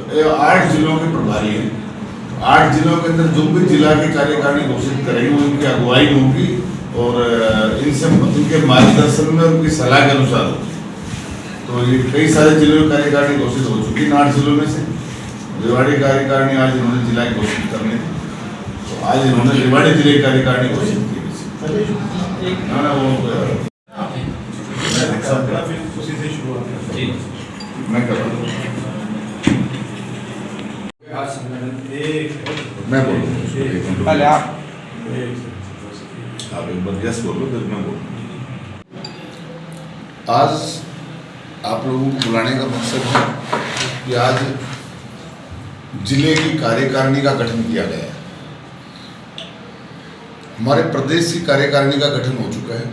8 जिलों के प्रभारी हैं। 8 जिलों के अंदर जो भी जिला की कार्यकारिणी घोषित करेंगे उनकी अगुवाई होगी और इनके मार्गदर्शन में उनकी सलाह के अनुसार होगी। तो ये कई सारे जिलों की कार्यकारिणी घोषित हो चुकी है 8 जिलों में से। रेवाड़ी कार्यकारिणी आज इन्होंने जिला की घोषित करनी थी, तो आज इन्होंने रेवाड़ी जिले की कार्यकारिणी घोषित की। मैं कर रहा हूँ, मैं बोलूँ पहले आप एक बार यस बोलो फिर मैं बोलूँ। आज आप लोगों को बुलाने का मकसद है कि आज जिले की कार्यकारिणी का गठन किया गया है। हमारे प्रदेश की कार्यकारिणी का गठन हो चुका है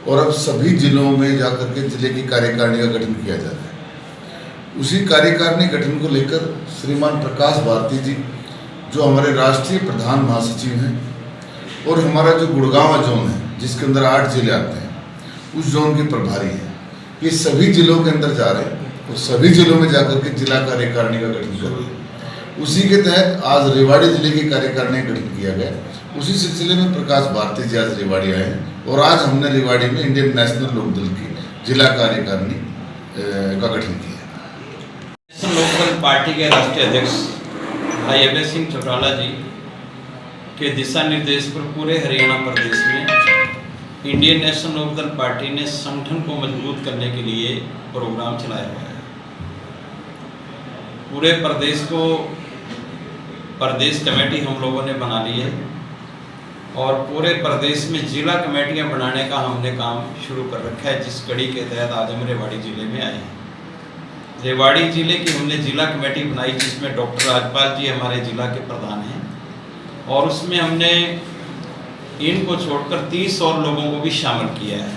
और अब सभी जिलों में जाकर के जिले की कार्यकारिणी का गठन किया जा रहा है। उसी कार्यकारिणी गठन को लेकर श्रीमान प्रकाश भारती जी जो हमारे राष्ट्रीय प्रधान महासचिव हैं और हमारा जो गुड़गांव जोन है जिसके अंदर 8 जिले आते हैं उस जोन के प्रभारी हैं, ये सभी जिलों के अंदर जा रहे हैं और सभी जिलों में जाकर के जिला कार्यकारिणी का गठन कर रहे हैं। उसी के तहत आज रेवाड़ी जिले की कार्यकारिणी का गठन किया गया। उसी सिलसिले में प्रकाश भारती जी आज रेवाड़ी आए हैं और आज हमने रेवाड़ी में इंडियन नेशनल लोकदल की जिला कार्यकारिणी का गठन किया। नेशनल लोकदल पार्टी के राष्ट्रीय अध्यक्ष भाई अभय सिंह चौटाला जी के दिशा निर्देश पर पूरे हरियाणा प्रदेश में इंडियन नेशनल लोकदल पार्टी ने संगठन को मजबूत करने के लिए प्रोग्राम चलाया हुआ है। पूरे प्रदेश को प्रदेश कमेटी हम लोगों ने बना ली है और पूरे प्रदेश में जिला कमेटियां बनाने का हमने काम शुरू कर रखा है, जिस कड़ी के तहत आज हम रेवाड़ी जिले में आए हैं। रेवाड़ी जिले की हमने जिला कमेटी बनाई जिसमें डॉक्टर राजपाल जी हमारे जिला के प्रधान हैं और उसमें हमने इनको छोड़कर 30 और लोगों को भी शामिल किया है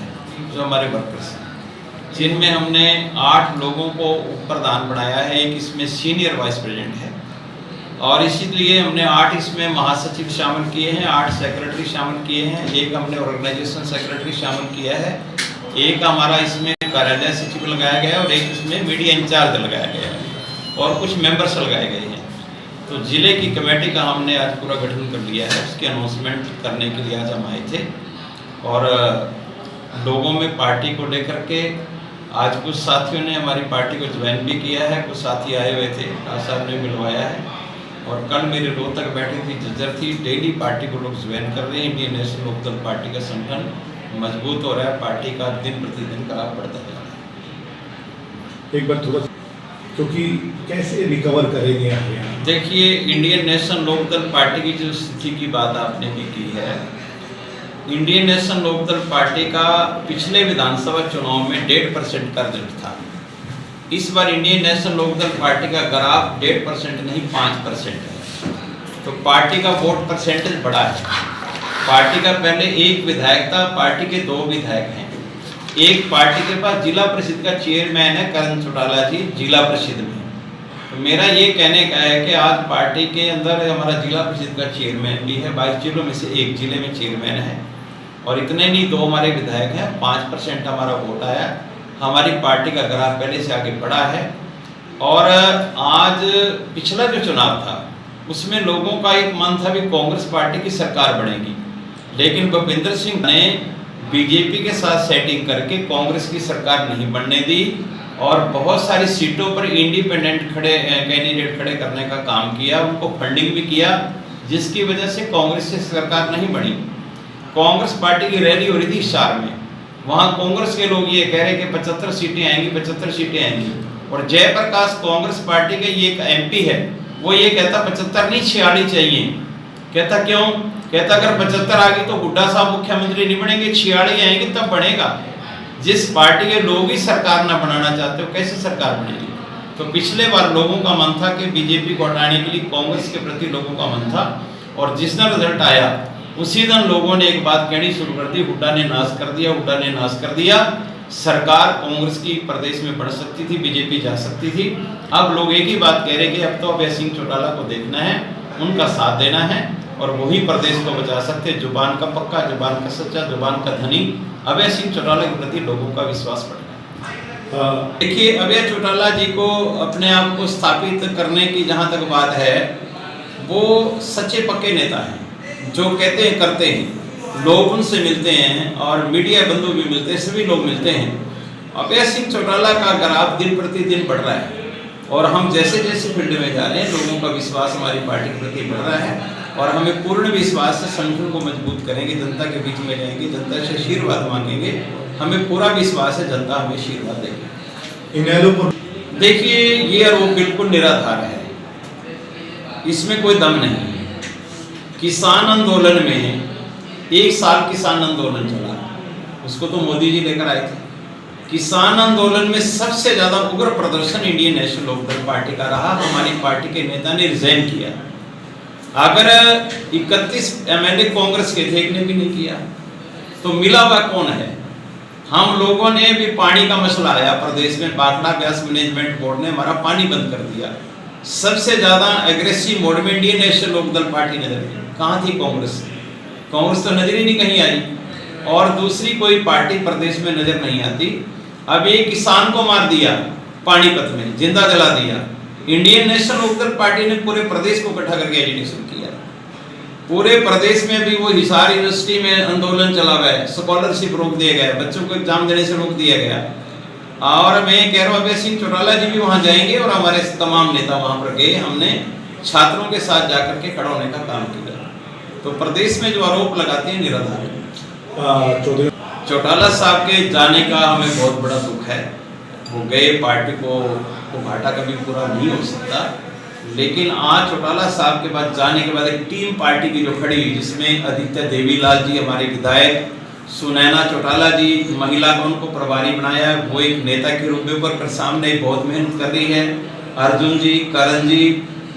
जो हमारे वर्कर्स हैं, जिनमें हमने 8 लोगों को प्रधान बनाया है। एक इसमें सीनियर वाइस प्रेसिडेंट है और इसीलिए हमने 8 इसमें महासचिव शामिल किए हैं, 8 सेक्रेटरी शामिल किए हैं, एक हमने ऑर्गेनाइजेशन सेक्रेटरी शामिल किया है, एक हमारा इसमें कार्यालय सचिव लगाया गया है और एक इसमें मीडिया इंचार्ज लगाया गया है और कुछ मेंबर्स लगाए गए हैं। तो जिले की कमेटी का हमने आज पूरा गठन कर लिया है। उसके अनाउंसमेंट करने के लिए आज हम आए थे और लोगों में पार्टी को लेकर के आज कुछ साथियों ने हमारी पार्टी को ज्वाइन भी किया है, कुछ साथी आए हुए थे, साहब ने मिलवाया है और कल मेरे रोहतक बैठी थी, जज्जर थी। डेली पार्टी को लोग ज्वाइन कर रहे हैं। इंडियन नेशनल लोकदल पार्टी का संगठन मजबूत हो रहा है, पार्टी का दिन प्रतिदिन का बढ़ता जा रहा है। एक बार थोड़ा क्योंकि कैसे रिकवर करेंगे आप? देखिए, इंडियन नेशनल लोकदल पार्टी की जो स्थिति की बात आपने भी की है, इंडियन नेशनल लोकदल पार्टी का पिछले विधानसभा चुनाव में 1.5% का रिजल्ट था। इस बार इंडियन नेशनल लोकदल पार्टी का ग्राफ 1.5% नहीं 5% है, तो पार्टी का वोट परसेंटेज बढ़ा है। पार्टी का पहले एक विधायक था, पार्टी के 2 विधायक हैं। एक पार्टी के पास जिला परिषद का चेयरमैन है करण चौटाला जी जिला परिषद में। तो मेरा ये कहने का है कि आज पार्टी के अंदर हमारा जिला परिषद का चेयरमैन भी है, 22 जिलों में से एक जिले में चेयरमैन है और इतने नहीं 2 हमारे विधायक हैं, 5% हमारा वोट आया। हमारी पार्टी का ग्राफ पहले से आगे बढ़ा है और आज पिछला जो चुनाव था उसमें लोगों का एक मन था भी कांग्रेस पार्टी की सरकार बनेगी, लेकिन भूपेंद्र सिंह ने बीजेपी के साथ सेटिंग करके कांग्रेस की सरकार नहीं बनने दी और बहुत सारी सीटों पर इंडिपेंडेंट कैंडिडेट खड़े करने का काम किया, उनको फंडिंग भी किया, जिसकी वजह से कांग्रेस की सरकार नहीं बनी। कांग्रेस पार्टी की रैली हो रही थी हिसार में, वहाँ कांग्रेस के लोग ये कह रहे कि 75 सीटें आएंगी, 75 सीटें आएंगी और जयप्रकाश कांग्रेस पार्टी के ये एक MP है, वो ये कहता 75 नहीं 46 चाहिए। कहता क्यों? कहता अगर 75 आ गई तो हुड्डा साहब मुख्यमंत्री नहीं बनेंगे, 46 आएंगे तब बनेगा। जिस पार्टी के लोग ही सरकार ना बनाना चाहते हो कैसे सरकार बनेगी? तो पिछले बार लोगों का मन था कि बीजेपी को हटाने के लिए कांग्रेस के प्रति लोगों का मन था और जिस दिन रिजल्ट आया उसी दिन लोगों ने एक बात कहनी शुरू कर दी, हुड्डा ने नाश कर दिया, हुड्डा ने नाश कर दिया। सरकार कांग्रेस की प्रदेश में बढ़ सकती थी, बीजेपी जा सकती थी। अब लोग एक ही बात कह रहे कि अब तो अभय सिंह चौटाला को देखना है, उनका साथ देना है और वही प्रदेश को बचा सकते। जुबान का पक्का, जुबान का सच्चा, जुबान का धनी अभय सिंह चौटाला के प्रति लोगों का विश्वास बढ़ रहा है। देखिए, अभय चौटाला जी को अपने आप को स्थापित करने की जहाँ तक बात है, वो सच्चे पक्के नेता हैं, जो कहते हैं करते हैं। लोग उनसे मिलते हैं और मीडिया बंधु भी मिलते हैं, सभी लोग मिलते हैं। अभय सिंह चौटाला का ग्राफ दिन प्रतिदिन बढ़ रहा है और हम जैसे जैसे फील्ड में जा रहे हैं, लोगों का विश्वास हमारी पार्टी के प्रति बढ़ रहा है और हमें पूर्ण विश्वास से संगठन को मजबूत करेंगे, जनता के बीच में जाएंगे, जनता से आशीर्वाद मांगेंगे। हमें पूरा विश्वास है जनता हमें आशीर्वाद देगी। इनेलो पर देखिए, ये आरोप बिल्कुल निराधार है, इसमें कोई दम नहीं है। किसान आंदोलन में 1 साल किसान आंदोलन चला, उसको तो मोदी जी लेकर आए थे। किसान आंदोलन में सबसे ज्यादा उग्र प्रदर्शन इंडियन नेशनल लोकदल पार्टी का रहा। हमारी पार्टी के नेता ने रिजाइन किया। अगर 31 एमएलए कांग्रेस के थे, एक ने भी नहीं किया, तो मिला हुआ कौन है? हम लोगों ने भी पानी का मसला आया प्रदेश में, बागड़ा ब्यास मैनेजमेंट बोर्ड ने हमारा पानी बंद कर दिया। सबसे ज्यादा एग्रेसिव मोड में इंडियन नेशनल लोकदल पार्टी नजर आई। कहाँ थी कांग्रेस? कांग्रेस तो नजर ही नहीं कहीं आई और दूसरी कोई पार्टी प्रदेश में नजर नहीं आती। अब एक किसान को मार दिया पानीपत में, जिंदा जला दिया। इंडियन नेशनल लोकदल पार्टी ने पूरे प्रदेश को इकट्ठा करके एजिटेशन किया। पूरे प्रदेश में भी वो हिसार यूनिवर्सिटी में आंदोलन चला हुआ है, स्कॉलरशिप रोक दिया गया, बच्चों को एग्जाम देने से रोक दिया गया। और मैं कह रहा हूँ अभय सिंह चौटाला जी भी वहाँ जाएंगे और हमारे तमाम नेता वहाँ पर गए। हमने छात्रों के साथ जाकर के खड़ा होने का काम किया। तो प्रदेश में जो आरोप लगाते हैं निराधार है। चौटाला साहब के जाने का हमें बहुत बड़ा दुख है। वो गए, पार्टी को घाटा कभी पूरा नहीं हो सकता, लेकिन आज चौटाला साहब के बाद जाने के बाद एक टीम पार्टी की जो खड़ी हुई, जिसमें आदित्य देवीलाल जी हमारे विधायक, सुनैना चौटाला जी महिला को उनको प्रभारी बनाया, वो एक नेता के रूप में ऊपर कर सामने बहुत मेहनत कर रही है। अर्जुन जी, करण जी,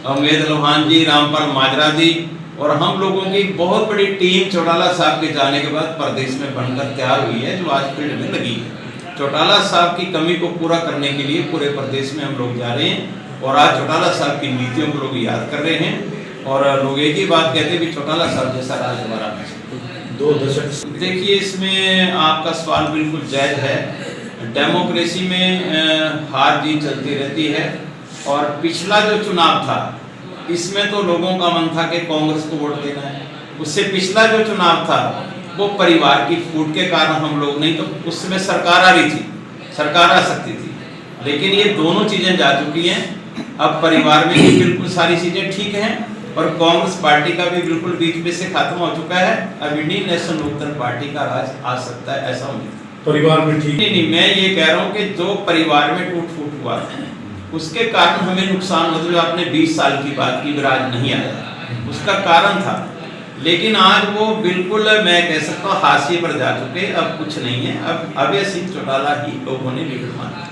अमेद लोहान जी, रामपाल माजरा जी और हम लोगों की बहुत बड़ी टीम चौटाला साहब के जाने के बाद प्रदेश में बनकर तैयार हुई है, जो आज फील्ड में लगी है। चौटाला साहब की कमी को पूरा करने के लिए पूरे प्रदेश में हम लोग जा रहे हैं और आज चौटाला साहब की नीतियों को लोग याद कर रहे हैं और लोग एक ही बात कहते हैं कि चौटाला साहब जैसा राज दोबारा नहीं सकता। 2 दशक। देखिए, इसमें आपका सवाल बिल्कुल जायज है। डेमोक्रेसी में हार जीत चलती रहती है और पिछला जो चुनाव था, इसमें तो लोगों का मन था कि कांग्रेस को वोट देना है। उससे पिछला जो चुनाव था वो परिवार की फूट के कारण हम लोग, नहीं तो उस समय सरकार आ रही थी, सरकार आ सकती थी, लेकिन ये दोनों चीजें जा चुकी हैं। अब परिवार में भी बिल्कुल सारी चीजें ठीक हैं और कांग्रेस पार्टी का भी बिल्कुल बीच में से खत्म हो चुका है। अब इंडियन नेशनल लोकदल पार्टी का राज आ सकता है, ऐसा उम्मीद। परिवार में ठीक नहीं, मैं ये कह रहा हूँ कि जो परिवार में टूट फूट हुआ उसके कारण हमें नुकसान, मतलब आपने 20 साल की बात की, विराज नहीं आया, उसका कारण था। लेकिन आज वो बिल्कुल मैं कह सकता हूँ हाशिए पर जा चुके, अब कुछ नहीं है। अब अभय सिंह चौटाला ही लोगों ने लीडर माना।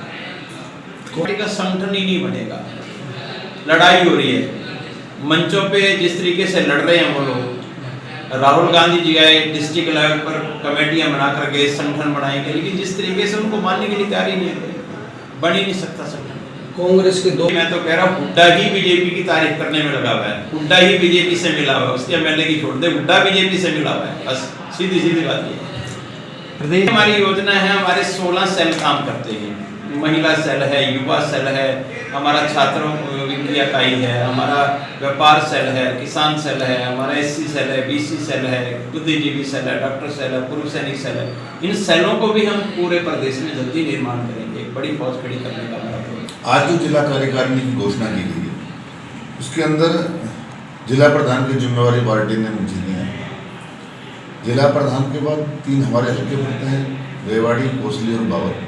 पार्टी का संगठन ही नहीं बनेगा। लड़ाई हो रही है मंचों पे, जिस तरीके से लड़ रहे हैं वो लोग। राहुल गांधी जी आए, डिस्ट्रिक्ट लेवल पर कमेटियां बना कर गए, संगठन बनाएंगे, लेकिन जिस तरीके से उनको मानने के लिए तैयार ही नहीं है, बन ही नहीं सकता संगठन। कांग्रेस के 2, मैं तो कह रहा हूँ हुड्डा ही बीजेपी की तारीफ करने में लगा हुआ है। हुड्डा ही बीजेपी से मिला हुआ है, उसके एमएलए की छोड़ दे, हुड्डा बीजेपी से मिला हुआ है। बस सीधी सीधी बात ये प्रदेश हमारी योजना है। हमारे 16 सेल काम करते हैं। महिला सेल है, युवा सेल है, हमारा छात्रों की इकाई है, हमारा व्यापार सेल है, किसान सेल है, हमारा एससी सेल है, बीसी सेल है, बुद्धिजीवी सेल है, डॉक्टर सेल है, पूर्व सैनिक सेल है। इन सेलों को भी हम पूरे प्रदेश में जल्दी निर्माण करेंगे। एक बड़ी फौज खड़ी करने का हमारा प्रोग्राम। आज जो जिला कार्यकारिणी की घोषणा की गई है, उसके अंदर जिला प्रधान की जिम्मेवारी पार्टी ने मुझे दी है। जिला प्रधान के बाद 3 हमारे हल्के पड़ते हैं, रेवाड़ी, कोसली और बाबर।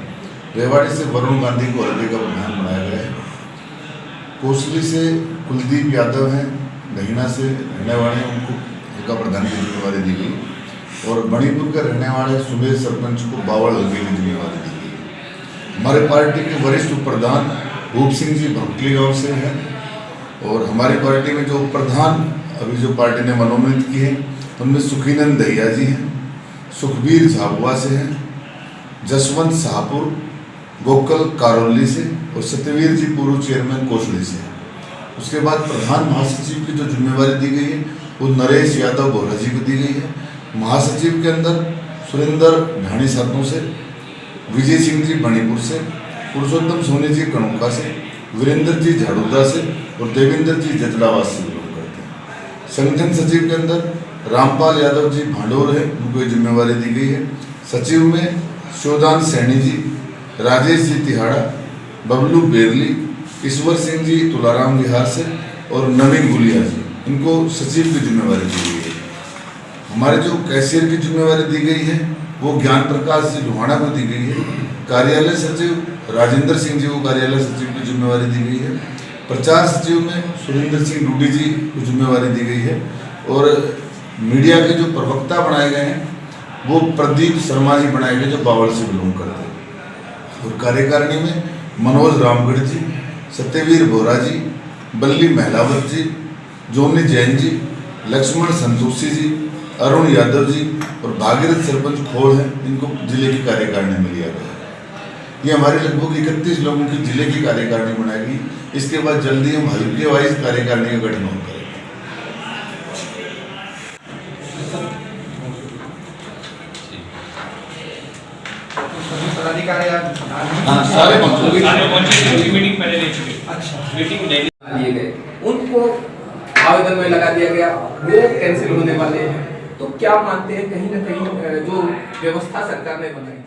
रेवाड़ी से वरुण गांधी को हल्के का प्रधान बनाया गया है। कोसली से कुलदीप यादव हैं, दहीना से रहने वाले उनको हल्का प्रधान की जिम्मेवारी दी गई और मणिपुर के रहने वाले सुबेर सरपंच को बावल हल्के की जिम्मेवारी दी गई। हमारे पार्टी के वरिष्ठ उप प्रधान भूप सिंह जी भंकली गांव से हैं और हमारी पार्टी में जो उप प्रधान अभी जो पार्टी ने मनोनीत किए हैं उनमें सुखीनंद दहिया जी हैं, सुखबीर झाबुआ से हैं, जसवंत शाहपुर गोकल कारोली से और सत्यवीर जी पूर्व चेयरमैन कोसली से। उसके बाद प्रधान महासचिव की जो जिम्मेवारी दी गई है वो नरेश यादव बोहरा जी को दी गई है। महासचिव के अंदर सुरेंद्र ढाणी सातों से, विजय सिंह जी मणिपुर से, पुरुषोत्तम सोनी जी कणुका से, वीरेंद्र जी झाड़ूदा से और देवेंद्र जी जतलावास से बिलोंग करते हैं। संगठन सचिव के अंदर रामपाल यादव जी भांडोर है, उनको ये जिम्मेवारी दी गई है। सचिव में शोधान सैनी जी, राजेश जी तिहाड़ा, बबलू बेरली, ईश्वर सिंह जी तुलाराम विहार से और नवीन गुलिया जी, इनको सचिव की जिम्मेवारी दी गई है। हमारे जो कैशियर की जिम्मेवारी दी गई है वो ज्ञान प्रकाश जी लोहाना को दी गई है। कार्यालय सचिव राजेंद्र सिंह जी को कार्यालय सचिव की जिम्मेवारी दी गई है। प्रचार सचिव में सुरेंद्र सिंह डूडी जी को जिम्मेवारी दी गई है और मीडिया के जो प्रवक्ता बनाए गए हैं वो प्रदीप शर्मा जी बनाए गए जो बावल से बिलोंग करते हैं। और कार्यकारिणी में मनोज रामगढ़ जी, सत्यवीर बोरा जी, बल्ली महलावत जी, जोनी जैन जी, लक्ष्मण संतोषी जी, अरुण यादव जी और भागीरथ सरपंच खोड़ हैं, इनको जिले की कार्यकारिणी में लिया गया है। ये हमारे लगभग 31 लोगों की जिले की कार्यकारिणी बनाएगी। इसके बाद जल्दी हम हल्के वाइज कार्यकारिणी का गठन करेंगे। सारे मीटिंग पहले ले चुके। अच्छा, मीटिंग दिए गए उनको आवेदन में लगा दिया गया, वो कैंसिल होने वाले हैं। तो क्या मानते हैं कहीं ना कहीं जो व्यवस्था सरकार ने बनाई